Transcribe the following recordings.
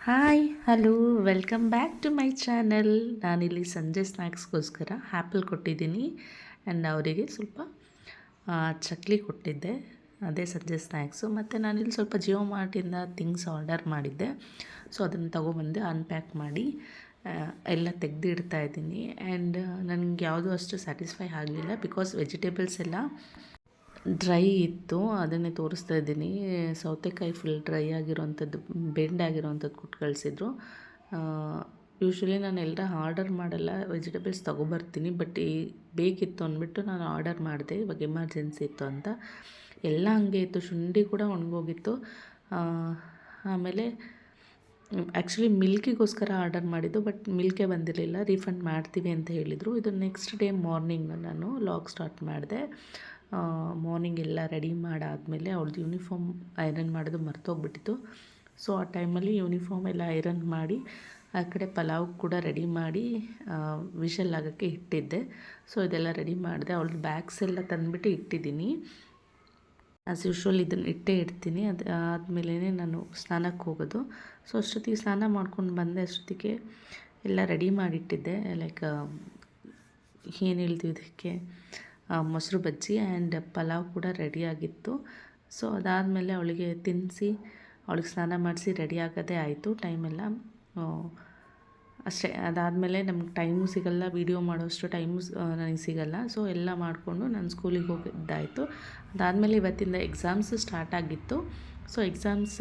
Hi hello welcome back to my channel. ನಾನಿಲ್ಲಿ ಸಂಜೆ ಸ್ನ್ಯಾಕ್ಸ್ಗೋಸ್ಕರ apple ಕೊಟ್ಟಿದ್ದೀನಿ ಆ್ಯಂಡ್ ಅವರಿಗೆ ಸ್ವಲ್ಪ ಚಕ್ಲಿ ಕೊಟ್ಟಿದ್ದೆ. ಅದೇ ಸಂಜೆ ಸ್ನ್ಯಾಕ್ಸು. ಮತ್ತು ನಾನಿಲ್ಲಿ ಸ್ವಲ್ಪ ಜಿಯೋ ಮಾರ್ಟಿಂದ ಥಿಂಗ್ಸ್ ಆರ್ಡರ್ ಮಾಡಿದ್ದೆ. ಸೊ ಅದನ್ನು ತೊಗೊಬಂದು ಅನ್ಪ್ಯಾಕ್ ಮಾಡಿ ಎಲ್ಲ ತೆಗೆದಿಡ್ತಾ ಇದ್ದೀನಿ. ಆ್ಯಂಡ್ ನನಗೆ ಯಾವುದೂ ಅಷ್ಟು ಸ್ಯಾಟಿಸ್ಫೈ ಆಗಲಿಲ್ಲ ಬಿಕಾಸ್ ವೆಜಿಟೇಬಲ್ಸ್ ಎಲ್ಲ ಡ್ರೈ ಇತ್ತು. ಅದನ್ನೇ ತೋರಿಸ್ತಾ ಇದ್ದೀನಿ. ಸೌತೆಕಾಯಿ ಫುಲ್ ಡ್ರೈ ಆಗಿರೋವಂಥದ್ದು, ಬೆಂಡ್ ಆಗಿರೋವಂಥದ್ದು ಕೊಟ್ಟು ಕಳಿಸಿದ್ರು. ಯೂಶ್ವಲಿ ನಾನು ಎಲ್ಲರ ಆರ್ಡರ್ ಮಾಡಲ್ಲ, ವೆಜಿಟೇಬಲ್ಸ್ ತೊಗೊಬರ್ತೀನಿ. ಬಟ್ ಬೇಕಿತ್ತು ಅಂದ್ಬಿಟ್ಟು ನಾನು ಆರ್ಡರ್ ಮಾಡಿದೆ. ಇವಾಗ ಎಮರ್ಜೆನ್ಸಿ ಇತ್ತು ಅಂತ. ಎಲ್ಲ ಹಂಗೆ ಇತ್ತು. ಶುಂಠಿ ಕೂಡ ಒಣಗೋಗಿತ್ತು. ಆಮೇಲೆ ಆ್ಯಕ್ಚುಲಿ ಮಿಲ್ಕಿಗೋಸ್ಕರ ಆರ್ಡರ್ ಮಾಡಿದ್ದು, ಬಟ್ ಮಿಲ್ಕೇ ಬಂದಿರಲಿಲ್ಲ. ರೀಫಂಡ್ ಮಾಡ್ತೀವಿ ಅಂತ ಹೇಳಿದರು. ಇದು ನೆಕ್ಸ್ಟ್ ಡೇ ಮಾರ್ನಿಂಗ್ ನಾನು ಲಾಗ್ ಸ್ಟಾರ್ಟ್ ಮಾಡಿದೆ. ಮಾರ್ನಿಂಗ್ ಎಲ್ಲ ರೆಡಿ ಮಾಡಾದಮೇಲೆ ಅವ್ಳದ್ದು ಯೂನಿಫಾರ್ಮ್ ಐರನ್ ಮಾಡೋದು ಮರ್ತೋಗ್ಬಿಟ್ಟಿತ್ತು. ಸೊ ಆ ಟೈಮಲ್ಲಿ ಯೂನಿಫಾರ್ಮ್ ಎಲ್ಲ ಐರನ್ ಮಾಡಿ ಆ ಕಡೆ ಪಲಾವ್ ಕೂಡ ರೆಡಿ ಮಾಡಿ ವಿಷಲ್ ಆಗೋಕ್ಕೆ ಇಟ್ಟಿದ್ದೆ. ಸೊ ಇದೆಲ್ಲ ರೆಡಿ ಮಾಡಿದೆ. ಅವ್ಳದ್ದು ಬ್ಯಾಗ್ಸ್ ಎಲ್ಲ ತಂದುಬಿಟ್ಟು ಇಟ್ಟಿದ್ದೀನಿ. ಆ್ಯಸ್ ಯೂಶ್ವಲ್ ಇದನ್ನು ಇಟ್ಟೇ ಇಡ್ತೀನಿ. ಅದು ಆದಮೇಲೆ ನಾನು ಸ್ನಾನಕ್ಕೆ ಹೋಗೋದು. ಸೊ ಅಷ್ಟೊತ್ತಿಗೆ ಸ್ನಾನ ಮಾಡ್ಕೊಂಡು ಬಂದೆ. ಅಷ್ಟೊತ್ತಿಗೆ ಎಲ್ಲ ರೆಡಿ ಮಾಡಿಟ್ಟಿದ್ದೆ. ಲೈಕ್ ಏನು ಹೇಳ್ತೀವಿ ಇದಕ್ಕೆ, ಮೊಸರು ಬಜ್ಜಿ ಆ್ಯಂಡ್ ಪಲಾವ್ ಕೂಡ ರೆಡಿಯಾಗಿತ್ತು. ಸೊ ಅದಾದಮೇಲೆ ಅವಳಿಗೆ ತಿನ್ನಿಸಿ ಅವಳಿಗೆ ಸ್ನಾನ ಮಾಡಿಸಿ ರೆಡಿ ಆಗೋದೇ ಆಯಿತು. ಟೈಮೆಲ್ಲ ಅಷ್ಟೇ. ಅದಾದಮೇಲೆ ನಮ್ಗೆ ಟೈಮು ಸಿಗಲ್ಲ, ವೀಡಿಯೋ ಮಾಡೋಷ್ಟು ಟೈಮು ನನಗೆ ಸಿಗಲ್ಲ. ಸೊ ಎಲ್ಲ ಮಾಡಿಕೊಂಡು ನಾನು ಸ್ಕೂಲಿಗೆ ಹೋಗಿದ್ದಾಯಿತು. ಅದಾದಮೇಲೆ ಇವತ್ತಿಂದ ಎಕ್ಸಾಮ್ಸ್ ಸ್ಟಾರ್ಟ್ ಆಗಿತ್ತು. So exams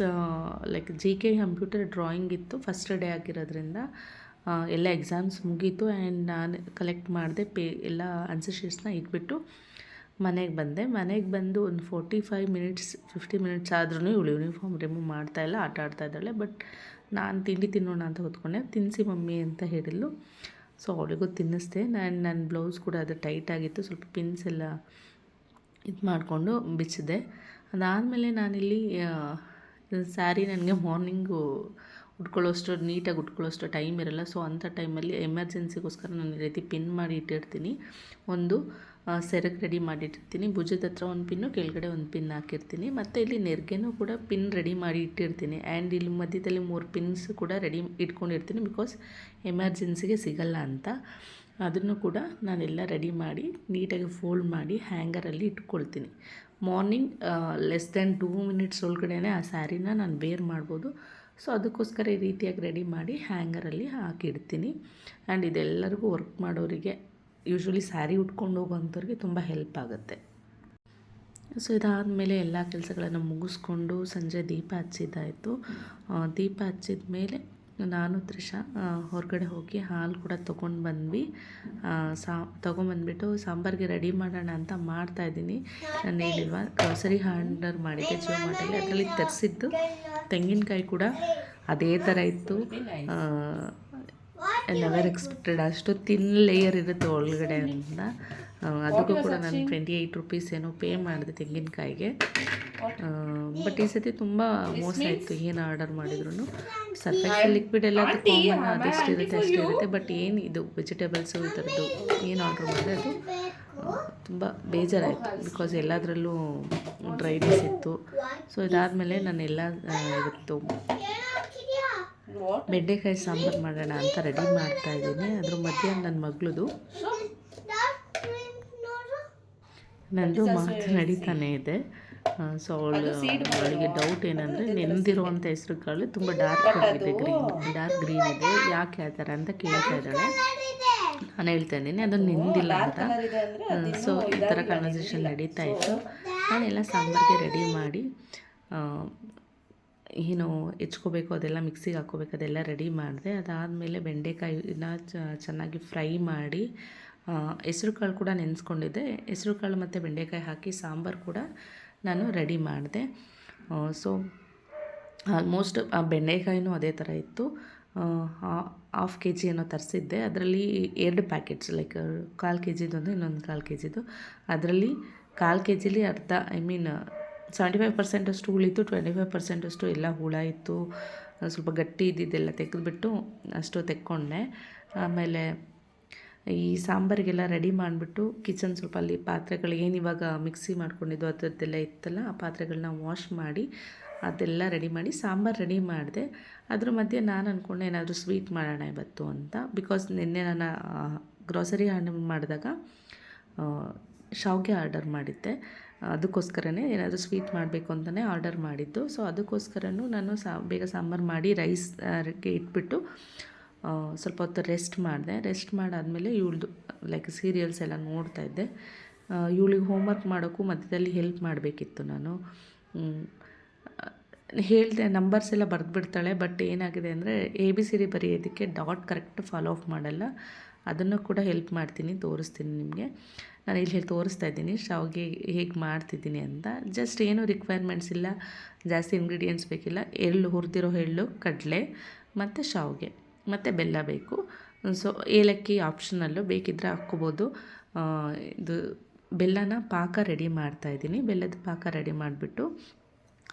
like GK computer drawing ಇತ್ತು. ಫಸ್ಟ್ ಡೇ ಆಗಿರೋದ್ರಿಂದ ಎಲ್ಲ ಎಕ್ಸಾಮ್ಸ್ ಮುಗೀತು. ಆ್ಯಂಡ್ ನಾನು ಕಲೆಕ್ಟ್ ಮಾಡಿದೆ ಎಲ್ಲ ಆನ್ಸರ್ ಶೀಟ್ಸ್ನ ಇಟ್ಬಿಟ್ಟು ಮನೆಗೆ ಬಂದೆ. ಮನೆಗೆ ಬಂದು ಒಂದು 45 ಮಿನಿಟ್ಸ್ 50 ಮಿನಿಟ್ಸ್ ಆದ್ರೂ ಇವಳು ಯೂನಿಫಾರ್ಮ್ ರಿಮೂವ್ ಮಾಡ್ತಾಯಿಲ್ಲ, ಆಟ ಆಡ್ತಾ ಇದ್ದಾಳೆ. ಬಟ್ ನಾನು ತಿಂಡಿ ತಿನ್ನೋಣ ಅಂತ ಹೊತ್ಕೊಂಡೆ. ತಿನ್ನಿಸಿ ಮಮ್ಮಿ ಅಂತ ಹೇಳಿದ್ಲು. ಸೊ ಅವಳಿಗೂ ತಿನ್ನಿಸ್ದೆ. ನನ್ನ ಬ್ಲೌಸ್ ಕೂಡ ಅದು ಟೈಟ್ ಆಗಿತ್ತು. ಸ್ವಲ್ಪ ಪಿನ್ಸ್ ಎಲ್ಲ ಇದು ಮಾಡಿಕೊಂಡು ಬಿಚ್ಚಿದೆ. ಅದಾದಮೇಲೆ ನಾನಿಲ್ಲಿ ಸ್ಯಾರಿ ನನಗೆ ಮಾರ್ನಿಂಗು ಉಟ್ಕೊಳ್ಳೋಷ್ಟು ನೀಟಾಗಿ ಉಟ್ಕೊಳ್ಳೋಷ್ಟು ಟೈಮ್ ಇರೋಲ್ಲ. ಸೊ ಅಂಥ ಟೈಮಲ್ಲಿ ಎಮರ್ಜೆನ್ಸಿಗೋಸ್ಕರ ನಾನು ಈ ರೀತಿ ಪಿನ್ ಮಾಡಿ ಇಟ್ಟಿರ್ತೀನಿ. ಒಂದು ಸೆರಗು ರೆಡಿ ಮಾಡಿಟ್ಟಿರ್ತೀನಿ. ಭುಜದ ಹತ್ರ ಒಂದು ಪಿನ್ನು, ಕೆಳಗಡೆ ಒಂದು ಪಿನ್ ಹಾಕಿರ್ತೀನಿ. ಮತ್ತು ಇಲ್ಲಿ ನೆರಿಗೆನೂ ಕೂಡ ಪಿನ್ ರೆಡಿ ಮಾಡಿ ಇಟ್ಟಿರ್ತೀನಿ. ಆ್ಯಂಡ್ ಇಲ್ಲಿ ಮಧ್ಯದಲ್ಲಿ 3 ಪಿನ್ಸ್ ಕೂಡ ರೆಡಿ ಇಟ್ಕೊಂಡಿರ್ತೀನಿ. ಬಿಕಾಸ್ ಎಮರ್ಜೆನ್ಸಿಗೆ ಸಿಗಲ್ಲ ಅಂತ. ಅದನ್ನು ಕೂಡ ನಾನೆಲ್ಲ ರೆಡಿ ಮಾಡಿ ನೀಟಾಗಿ ಫೋಲ್ಡ್ ಮಾಡಿ ಹ್ಯಾಂಗರಲ್ಲಿ ಇಟ್ಕೊಳ್ತೀನಿ. ಮಾರ್ನಿಂಗ್ ಲೆಸ್ ದೆನ್ 2 ಮಿನಿಟ್ಸ್ ಒಳಗಡೆ ಆ ಸ್ಯಾರಿನ ನಾನು ವೇರ್ ಮಾಡ್ಬೋದು. ಸೊ ಅದಕ್ಕೋಸ್ಕರ ಈ ರೀತಿಯಾಗಿ ರೆಡಿ ಮಾಡಿ ಹ್ಯಾಂಗರಲ್ಲಿ ಹಾಕಿಡ್ತೀನಿ. ಆ್ಯಂಡ್ ಇದೆಲ್ಲರಿಗೂ ವರ್ಕ್ ಮಾಡೋರಿಗೆ, ಯೂಶ್ವಲಿ ಸ್ಯಾರಿ ಉಟ್ಕೊಂಡು ಹೋಗೋವಂಥವ್ರಿಗೆ ತುಂಬ ಹೆಲ್ಪ್ ಆಗುತ್ತೆ. ಸೊ ಇದಾದಮೇಲೆ ಎಲ್ಲ ಕೆಲಸಗಳನ್ನು ಮುಗಿಸ್ಕೊಂಡು ಸಂಜೆ ದೀಪ ಹಚ್ಚಿದ್ದಾಯಿತು. ದೀಪ ಹಚ್ಚಿದ ಮೇಲೆ ನಾನು ತ್ರಿಷಾ ಹೊರಗಡೆ ಹೋಗಿ ಹಾಲು ಕೂಡ ತೊಗೊಂಡು ಬಂದ್ವಿ. ತೊಗೊಂಬಂದ್ಬಿಟ್ಟು ಸಾಂಬಾರಿಗೆ ರೆಡಿ ಮಾಡೋಣ ಅಂತ ಮಾಡ್ತಾಯಿದ್ದೀನಿ. ನಾನು ಹೇಳಿಲ್ವ, ಗ್ರಾಸರಿ ಆರ್ಡರ್ ಮಾಡಿದ್ದೆ ಜಿಯೋ ಮಾರ್ಟಲ್ಲಿ. ಅದರಲ್ಲಿ ತರಿಸಿದ್ದು ತೆಂಗಿನಕಾಯಿ ಕೂಡ ಅದೇ ಥರ ಇತ್ತು. ನೆವರ್ ಎಕ್ಸ್ಪೆಕ್ಟೆಡ್, ಅಷ್ಟು ತಿನ್ ಲೇಯರ್ ಇರುತ್ತೆ ಒಳಗಡೆ ಅಂತ. ಅದಕ್ಕೂ ಕೂಡ ನಾನು 28 ರುಪೀಸ್ ಏನೋ ಪೇ ಮಾಡಿದೆ ತೆಂಗಿನಕಾಯಿಗೆ. ಬಟ್ ಈ ಸತಿ ತುಂಬ ಮೋಸ ಇತ್ತು ಏನು ಆರ್ಡರ್ ಮಾಡಿದ್ರು. ಸರ್ಫೆಕ್ಸಲ್ ಲಿಕ್ವಿಡ್ ಎಲ್ಲ ಕಾಮನ್, ಅದೆಷ್ಟು ಇರುತ್ತೆ ಅಷ್ಟೇ ಇರುತ್ತೆ. ಬಟ್ ಏನು ಇದು ವೆಜಿಟೇಬಲ್ಸು ಈ ಥರದ್ದು ಏನು ಆರ್ಡ್ರ್ ಮಾಡಿದೆ ಅದು ತುಂಬ ಬೇಜಾರಾಯಿತು. ಬಿಕಾಸ್ ಎಲ್ಲದರಲ್ಲೂ ಡ್ರೈನೆಸ್ ಇತ್ತು. ಸೊ ಇದಾದಮೇಲೆ ನಾನೆಲ್ಲ ಇವತ್ತು ಬೆಂಡೆಕಾಯಿ ಸಾಂಬಾರು ಮಾಡೋಣ ಅಂತ ರೆಡಿ ಮಾಡ್ತಾಯಿದ್ದೀನಿ. ಅದ್ರ ಮಧ್ಯೆ ನನ್ನ ಮಗಳದು ನಂದು ಮಾತು ನಡೀತಾನೆ ಇದೆ. ಸೊ ಅವಳಿಗೆ ಡೌಟ್ ಏನಂದರೆ, ನೆಂದಿರುವಂಥ ಹೆಸ್ರು ಕಾಳು ತುಂಬ ಡಾರ್ಕ್ ಆಗಿದೆ, ಡಾರ್ಕ್ ಗ್ರೀನ್ ಇದೆ, ಯಾಕೆ ಆ ಥರ ಅಂತ ಕೇಳ್ತಾ ಇದ್ದಾಳೆ. ನಾನು ಹೇಳ್ತಾ ಇದ್ದೀನಿ ಅದನ್ನು ನೆಂದಿಲ್ಲ ಅಂತ. ಸೊ ಈ ಥರ ಕನ್ವರ್ಸೇಷನ್ ನಡೀತಾ ಇತ್ತು. ನಾನೆಲ್ಲ ಸಾಂಬಾರಿಗೆ ರೆಡಿ ಮಾಡಿ ಏನು ಹೆಚ್ಕೋಬೇಕು ಅದೆಲ್ಲ ಮಿಕ್ಸಿಗೆ ಹಾಕ್ಕೋಬೇಕು ಅದೆಲ್ಲ ರೆಡಿ ಮಾಡಿದೆ. ಅದಾದಮೇಲೆ ಬೆಂಡೆಕಾಯಿನ ಚೆನ್ನಾಗಿ ಫ್ರೈ ಮಾಡಿ, ಹೆಸ್ರು ಕಾಳು ಕೂಡ ನೆನೆಸ್ಕೊಂಡಿದ್ದೆ. ಹೆಸ್ರು ಕಾಳು ಮತ್ತು ಬೆಂಡೆಕಾಯಿ ಹಾಕಿ ಸಾಂಬಾರು ಕೂಡ ನಾನು ರೆಡಿ ಮಾಡಿದೆ. ಸೊ ಆಲ್ಮೋಸ್ಟ್ ಆ ಬೆಂಡೆಕಾಯಿನೂ ಅದೇ ಥರ ಇತ್ತು. 1/2 kg ಏನೋ ತರಿಸಿದ್ದೆ. ಅದರಲ್ಲಿ 2 ಪ್ಯಾಕೆಟ್ಸ್, ಲೈಕ್ 1/4 kgದೊಂದು, ಇನ್ನೊಂದು 1/4 kgದು. ಅದರಲ್ಲಿ 1/4 kgಲಿ ಅರ್ಧ, 75% ಅಷ್ಟು ಉಳಿತು, 25% ಅಷ್ಟು ಎಲ್ಲ ಹುಳ ಇತ್ತು. ಸ್ವಲ್ಪ ಗಟ್ಟಿ ಇದ್ದಿದ್ದೆಲ್ಲ ತೆಗೆದುಬಿಟ್ಟು ಅಷ್ಟು ತೆಕ್ಕೊಂಡೆ. ಆಮೇಲೆ ಈ ಸಾಂಬಾರಿಗೆಲ್ಲ ರೆಡಿ ಮಾಡಿಬಿಟ್ಟು ಕಿಚನ್ ಸ್ವಲ್ಪ ಅಲ್ಲಿ ಪಾತ್ರೆಗಳು ಏನು ಇವಾಗ ಮಿಕ್ಸಿ ಮಾಡ್ಕೊಂಡಿದ್ದು ಅದರದ್ದೆಲ್ಲ ಇತ್ತಲ್ಲ, ಆ ಪಾತ್ರೆಗಳನ್ನ ವಾಶ್ ಮಾಡಿ ಅದೆಲ್ಲ ರೆಡಿ ಮಾಡಿ ಸಾಂಬಾರು ರೆಡಿ ಮಾಡಿದೆ. ಅದ್ರ ಮಧ್ಯೆ ನಾನು ಅಂದ್ಕೊಂಡೆ ಏನಾದರೂ ಸ್ವೀಟ್ ಮಾಡೋಣ ಇವತ್ತು ಅಂತ. ಬಿಕಾಸ್ ನಿನ್ನೆ ನಾನು ಗ್ರೋಸರಿ ಆರ್ಡರ್ ಮಾಡಿದಾಗ ಶಾವಿಗೆ ಆರ್ಡರ್ ಮಾಡಿದ್ದೆ. ಅದಕ್ಕೋಸ್ಕರನೇ ಏನಾದರೂ ಸ್ವೀಟ್ ಮಾಡಬೇಕು ಅಂತಲೇ ಆರ್ಡರ್ ಮಾಡಿದ್ದು. ಸೊ ಅದಕ್ಕೋಸ್ಕರನೂ ನಾನು ಬೇಗ ಸಾಂಬಾರು ಮಾಡಿ ರೈಸ್ಗೆ ಇಟ್ಬಿಟ್ಟು ಸ್ವಲ್ಪ ಹೊತ್ತು ರೆಸ್ಟ್ ಮಾಡಿದೆ. ರೆಸ್ಟ್ ಮಾಡಾದಮೇಲೆ ಇವಳ್ದು ಲೈಕ್ ಸೀರಿಯಲ್ಸ್ ಎಲ್ಲ ನೋಡ್ತಾಯಿದ್ದೆ. ಇವಳಿಗೆ ಹೋಮ್ವರ್ಕ್ ಮಾಡೋಕ್ಕೂ ಮಧ್ಯದಲ್ಲಿ ಹೆಲ್ಪ್ ಮಾಡಬೇಕಿತ್ತು ನಾನು. ಹೇಳಿದೆ ನಂಬರ್ಸ್ ಎಲ್ಲ ಬರೆದ್ಬಿಡ್ತಾಳೆ. ಬಟ್ ಏನಾಗಿದೆ ಅಂದರೆ ABCD ಬರೆಯೋದಕ್ಕೆ ಡಾಟ್ ಕರೆಕ್ಟ್ ಫಾಲೋ ಅಪ್ ಮಾಡಲ್ಲ. ಅದನ್ನು ಕೂಡ ಹೆಲ್ಪ್ ಮಾಡ್ತೀನಿ, ತೋರಿಸ್ತೀನಿ ನಿಮಗೆ. ನಾನು ಇಲ್ಲಿ ತೋರಿಸ್ತಾ ಇದ್ದೀನಿ ಶಾವಿಗೆ ಹೇಗೆ ಮಾಡ್ತಿದ್ದೀನಿ ಅಂತ. ಜಸ್ಟ್ ಏನು ರಿಕ್ವೈರ್ಮೆಂಟ್ಸ್ ಇಲ್ಲ, ಜಾಸ್ತಿ ಇಂಗ್ರೀಡಿಯೆಂಟ್ಸ್ ಬೇಕಿಲ್ಲ. ಹುರಿದಿರೋ ಎಳ್ಳು, ಕಡಲೆ ಮತ್ತು ಶಾವಿಗೆ ಮತ್ತು ಬೆಲ್ಲ ಬೇಕು. ಸೊ ಏಲಕ್ಕಿ ಆಪ್ಷನಲ್ಲು, ಬೇಕಿದ್ದರೆ ಹಾಕ್ಕೋಬೋದು. ಇದು ಬೆಲ್ಲನ ಪಾಕ ರೆಡಿ ಮಾಡ್ತಾಯಿದ್ದೀನಿ. ಬೆಲ್ಲದ ಪಾಕ ರೆಡಿ ಮಾಡಿಬಿಟ್ಟು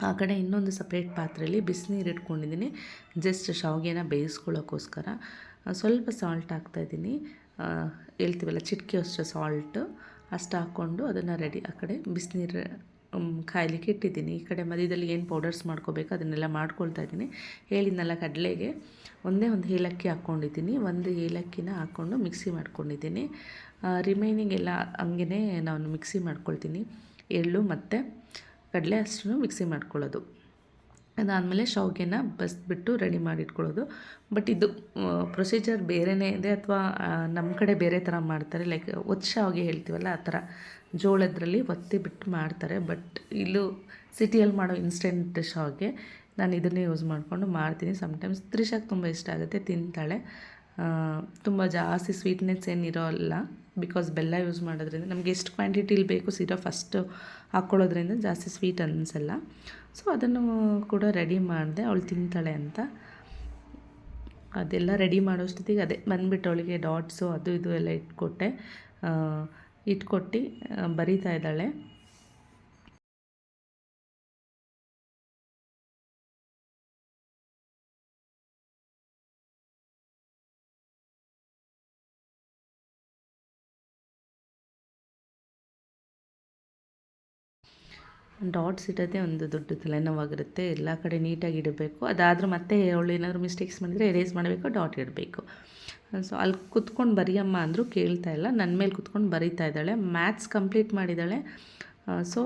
ಆ ಕಡೆ ಇನ್ನೊಂದು ಸಪ್ರೇಟ್ ಪಾತ್ರೆಯಲ್ಲಿ ಬಿಸಿನೀರು ಇಟ್ಕೊಂಡಿದ್ದೀನಿ. ಜಸ್ಟ್ ಶಾವಿಗೆನ ಬೇಯಿಸ್ಕೊಳ್ಳೋಕ್ಕೋಸ್ಕರ ಸ್ವಲ್ಪ ಸಾಲ್ಟ್ ಹಾಕ್ತಾಯಿದ್ದೀನಿ. ಹೇಳ್ತೀವಲ್ಲ ಚಿಟಿಕೆ ಅಷ್ಟು ಸಾಲ್ಟು ಅಷ್ಟು ಹಾಕ್ಕೊಂಡು ಅದನ್ನು ಆ ಕಡೆ ಬಿಸಿನೀರು ಕಾಯಲಿಕ್ಕೆ ಇಟ್ಟಿದ್ದೀನಿ. ಈ ಕಡೆ ಮಧ್ಯದಲ್ಲಿ ಏನು ಪೌಡರ್ಸ್ ಮಾಡ್ಕೋಬೇಕು ಅದನ್ನೆಲ್ಲ ಮಾಡ್ಕೊಳ್ತಾ ಇದ್ದೀನಿ. ಹೇಳಿದ್ನಲ್ಲ ಕಡಲೆಗೆ ಒಂದೇ ಒಂದು ಏಲಕ್ಕಿ ಹಾಕ್ಕೊಂಡಿದ್ದೀನಿ. ಒಂದು ಏಲಕ್ಕಿನ ಹಾಕ್ಕೊಂಡು ಮಿಕ್ಸಿ ಮಾಡ್ಕೊಂಡಿದ್ದೀನಿ. ರಿಮೈನಿಂಗ್ ಎಲ್ಲ ಹಂಗೇ ನಾನು ಮಿಕ್ಸಿ ಮಾಡ್ಕೊಳ್ತೀನಿ. ಎಳ್ಳು ಮತ್ತು ಕಡಲೆ ಅಷ್ಟನ್ನು ಮಿಕ್ಸಿ ಮಾಡ್ಕೊಳ್ಳೋದು. ಅದಾದಮೇಲೆ ಶಾವಿಗೆನ ಬಸ್ಬಿಟ್ಟು ರೆಡಿ ಮಾಡಿ ಇಟ್ಕೊಳ್ಳೋದು. ಬಟ್ ಇದು ಪ್ರೊಸೀಜರ್ ಬೇರೆಯೇ ಇದೆ, ಅಥವಾ ನಮ್ಮ ಕಡೆ ಬೇರೆ ಥರ ಮಾಡ್ತಾರೆ. ಲೈಕ್ ಒತ್ತು ಶಾವಿಗೆ ಹೇಳ್ತೀವಲ್ಲ ಆ ಥರ ಜೋಳದ್ರಲ್ಲಿ ಒತ್ತಿ ಬಿಟ್ಟು ಮಾಡ್ತಾರೆ. ಬಟ್ ಇಲ್ಲೂ ಸಿಟಿಯಲ್ಲಿ ಮಾಡೋ ಇನ್ಸ್ಟೆಂಟ್ ಶಾವಿಗೆ ನಾನು ಇದನ್ನೇ ಯೂಸ್ ಮಾಡಿಕೊಂಡು ಮಾಡ್ತೀನಿ. ಸಮ್ಟೈಮ್ಸ್ ತ್ರಿಷಾಗೆ ತುಂಬ ಇಷ್ಟ ಆಗುತ್ತೆ, ತಿಂತಾಳೆ. ತುಂಬ ಜಾಸ್ತಿ ಸ್ವೀಟ್ನೆಸ್ ಏನಿರೋಲ್ಲ, ಬಿಕಾಸ್ ಬೆಲ್ಲ ಯೂಸ್ ಮಾಡೋದ್ರಿಂದ ನಮಗೆ ಎಷ್ಟು ಕ್ವಾಂಟಿಟಿಲಿ ಬೇಕು ಸೀರಾ ಫಸ್ಟು ಹಾಕ್ಕೊಳ್ಳೋದ್ರಿಂದ ಜಾಸ್ತಿ ಸ್ವೀಟ್ ಅನಿಸಲ್ಲ. ಸೊ ಅದನ್ನು ಕೂಡ ರೆಡಿ ಮಾಡಿದೆ, ಅವಳು ತಿಂತಾಳೆ ಅಂತ. ಅದೆಲ್ಲ ರೆಡಿ ಮಾಡೋಷ್ಟೊತ್ತಿಗೆ ಅದೇ ಬಂದುಬಿಟ್ಟು ಅವಳಿಗೆ ಡಾಟ್ಸು ಅದು ಇದು ಎಲ್ಲ ಇಟ್ಕೊಟ್ಟು ಬರಿತಾ ಇದ್ದಾಳೆ. ಡಾಟ್ಸ್ ಇಡೋದೇ ಒಂದು ದೊಡ್ಡ ತಲೆನೋವಾಗಿರುತ್ತೆ. ಎಲ್ಲ ಕಡೆ ನೀಟಾಗಿ ಇಡಬೇಕು. ಅದಾದರೂ ಮತ್ತೆ ಅವಳು ಏನಾದರೂ ಮಿಸ್ಟೇಕ್ಸ್ ಮಾಡಿದರೆ ಎರೇಸ್ ಮಾಡಬೇಕು, ಡಾಟ್ ಇಡಬೇಕು. ಸೊ ಅಲ್ಲಿ ಕುತ್ಕೊಂಡು ಬರೆಯಮ್ಮ ಅಂದರೂ ಕೇಳ್ತಾ ಇಲ್ಲ, ನನ್ನ ಮೇಲೆ ಕುತ್ಕೊಂಡು ಬರೀತಾ ಇದ್ದಾಳೆ. ಮ್ಯಾಥ್ಸ್ ಕಂಪ್ಲೀಟ್ ಮಾಡಿದ್ದಾಳೆ. ಸೊ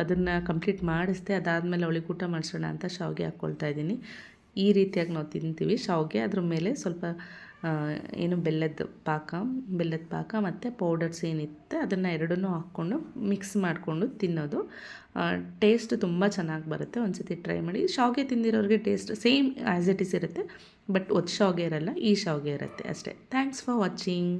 ಅದನ್ನು ಕಂಪ್ಲೀಟ್ ಮಾಡಿಸ್ದೆ. ಅದಾದಮೇಲೆ ಅವಳಿಗೆ ಊಟ ಮಾಡಿಸೋಣ ಅಂತ ಶಾವಿಗೆ ಹಾಕ್ಕೊಳ್ತಾ ಇದ್ದೀನಿ. ಈ ರೀತಿಯಾಗಿ ನಾವು ತಿಂತೀವಿ ಶಾವಿಗೆ. ಅದ್ರ ಮೇಲೆ ಸ್ವಲ್ಪ ಏನು ಬೆಲ್ಲದ ಪಾಕ ಮತ್ತು ಪೌಡರ್ಸ್ ಏನಿರುತ್ತೆ ಅದನ್ನು ಎರಡನ್ನೂ ಹಾಕ್ಕೊಂಡು ಮಿಕ್ಸ್ ಮಾಡಿಕೊಂಡು ತಿನ್ನೋದು. ಟೇಸ್ಟ್ ತುಂಬ ಚೆನ್ನಾಗಿ ಬರುತ್ತೆ. ಒಂದು ಸತಿ ಟ್ರೈ ಮಾಡಿ. ಶಾವಿಗೆ ತಿಂದಿರೋರಿಗೆ taste same as it is ಇರುತ್ತೆ. ಬಟ್ ಒತ್ತು ಶಾವಿಗೆ ಇರಲ್ಲ, ಈ ಶಾವಿಗೆ ಇರುತ್ತೆ ಅಷ್ಟೇ. Thanks for watching.